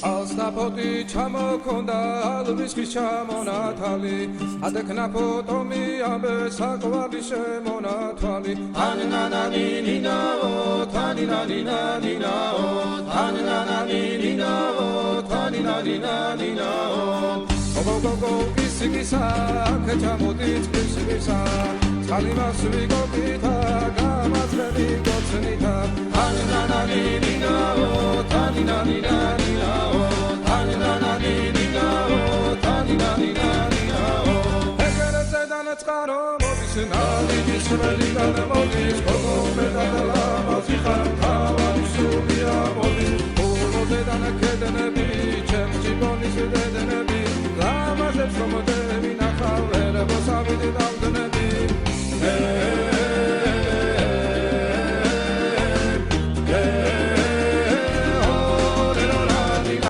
ალსნაფოთი ჩამოქონდა ალვისის ჩამონათალი ადექნა ფოტომი ამბე საკვარი შემონათვალი თანინანანინინაო თანინანინანინაო თანინანანინინაო თანინანინანინაო გოგოგოგო კისიკისა ქეჩამოდით კისიკისა წყალიმასვი გოგითა გამაძრები გოცნითა თანინანანინინაო თანინანინანინაო თანინანანინინაო თანინანინანინაო ეგერზე დანაწყარო მოდის ნალიდის ველიდან მოდის გოგომედალა მოძიხარ თავად სულია მოდის ულოდე დანაკედნები